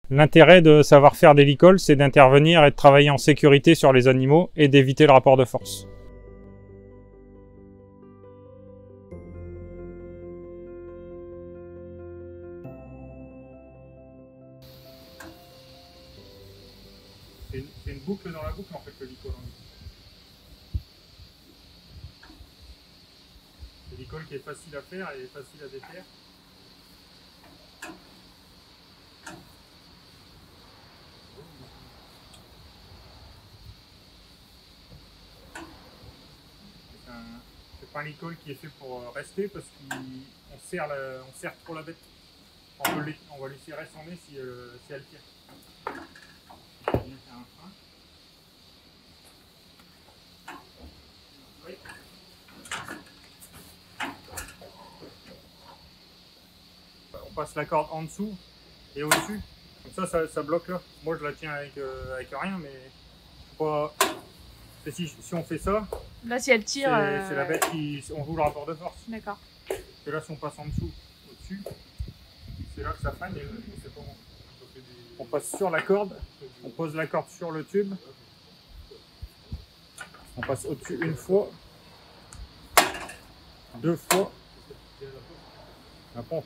L'intérêt de savoir faire des licoles, c'est d'intervenir et de travailler en sécurité sur les animaux et d'éviter le rapport de force. C'est une boucle dans la boucle en fait, le licol. C'est l'école qui est facile à faire et facile à défaire. C'est pas un licol qui est fait pour rester parce qu'on serre trop la bête. On va laisser ressembler si elle tire. On va bien faire un frein. Oui. On passe la corde en dessous et au-dessus. Comme ça bloque là. Moi je la tiens avec rien, mais pas. Si on fait ça, là si elle tire, c'est la bête on joue le rapport de force. D'accord. Et là si on passe en dessous, au-dessus, c'est là que ça freine. On passe sur la corde, on pose la corde sur le tube, on passe au-dessus une fois, deux fois, après on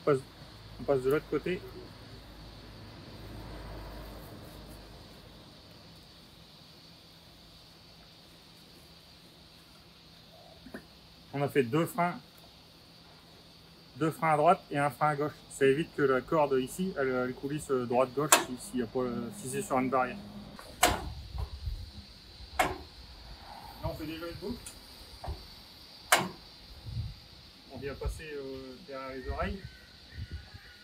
passe de l'autre côté. On a fait deux freins à droite et un frein à gauche. Ça évite que la corde ici, elle coulisse droite-gauche si c'est sur une barrière. Là on fait déjà une boucle. On vient passer derrière les oreilles.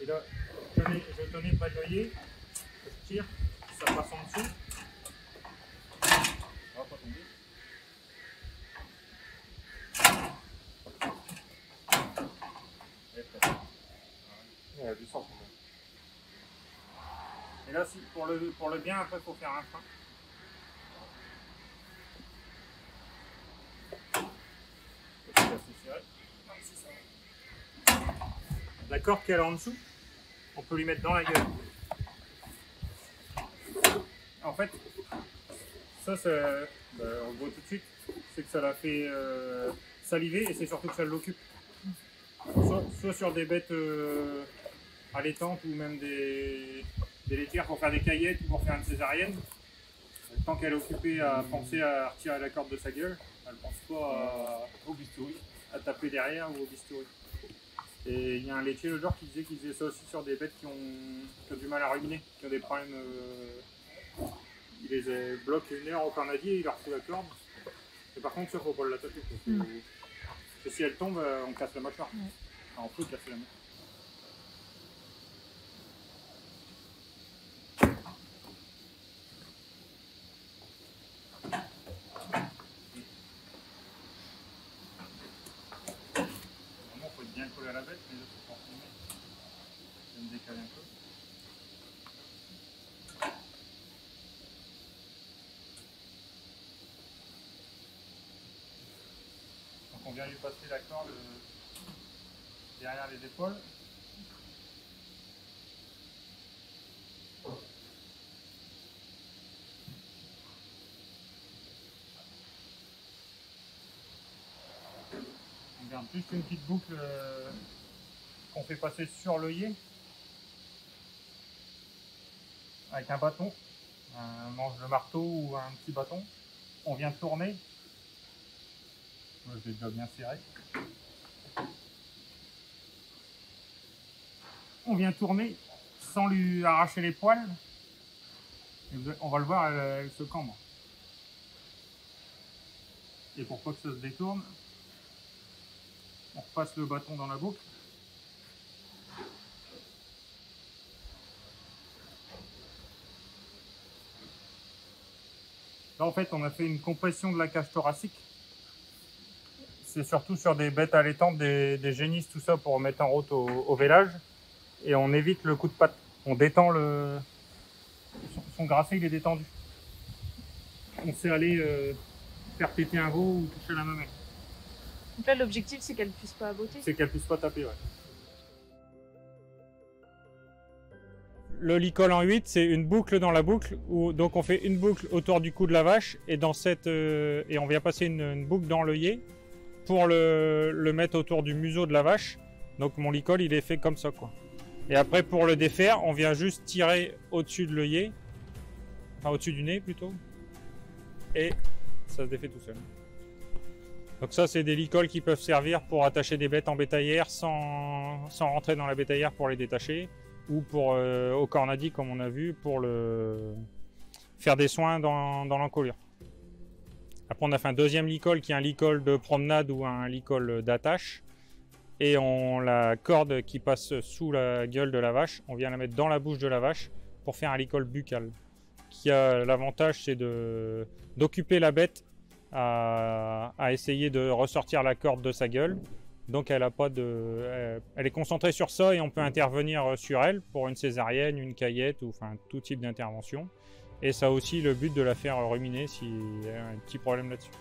Et là, je tenais près de l'œillet, je tire, ça passe en dessous. Ça va pas tomber. Il y a du sens. Et là, pour le bien, après, il faut faire un frein. La corde qu'elle a en dessous, on peut lui mettre dans la gueule. En fait, ça on le voit tout de suite, c'est que ça la fait saliver et c'est surtout que ça l'occupe. Soit sur des bêtes allaitantes ou même des laitières pour faire des caillettes ou pour faire une césarienne. Tant qu'elle est occupée à penser à retirer la corde de sa gueule, elle ne pense pas au bistouri, à taper derrière ou au bistouri. Et il y a un laitier l'autre jour qui disait qu'il faisait ça aussi sur des bêtes qui ont du mal à ruminer, qui ont des problèmes. Il les bloque une heure au carnadier et il leur fout la corde. Et par contre, il ne faut pas la taper. Parce que si elle tombe, on casse la mâchoire. Enfin, on peut casser la mâchoire. Vraiment, il faut être bien collé à la bête, mais là, il faut pas filmer. Je vais me décaler un peu. Donc on vient lui passer la corde derrière les épaules. On garde juste une petite boucle qu'on fait passer sur l'œillet avec un bâton, un manche de marteau ou un petit bâton. On vient tourner. Moi, je l'ai déjà bien serré. On vient tourner sans lui arracher les poils. Et on va le voir, elle se cambre. Et pour pas que ça se détourne, on repasse le bâton dans la boucle. Là, en fait, on a fait une compression de la cage thoracique. C'est surtout sur des bêtes allaitantes, des génisses, tout ça, pour mettre en route au vélage. Et on évite le coup de patte. On détend son grasset, il est détendu. On sait aller faire péter un veau ou toucher la mamelle. Donc là, l'objectif, c'est qu'elle puisse pas botter. C'est qu'elle puisse pas taper, ouais. le licol en 8, c'est une boucle dans la boucle. Donc on fait une boucle autour du cou de la vache et, et on vient passer une boucle dans l'œillet pour le mettre autour du museau de la vache. Donc mon licol, il est fait comme ça, quoi. Et après, pour le défaire, on vient juste tirer au-dessus de l'œillet, enfin au-dessus du nez plutôt, et ça se défait tout seul. Donc ça, c'est des licols qui peuvent servir pour attacher des bêtes en bétaillère sans rentrer dans la bétaillère pour les détacher, ou pour au cornadi, comme on a vu, pour faire des soins dans l'encolure. Après, on a fait un deuxième licol qui est un licol de promenade ou un licol d'attache. Et la corde qui passe sous la gueule de la vache, on vient la mettre dans la bouche de la vache pour faire un licol buccal. Qui a l'avantage, c'est d'occuper la bête à essayer de ressortir la corde de sa gueule. Donc elle est concentrée sur ça et on peut intervenir sur elle pour une césarienne, une caillette ou enfin tout type d'intervention. Et ça a aussi le but de la faire ruminer s'il y a un petit problème là-dessus.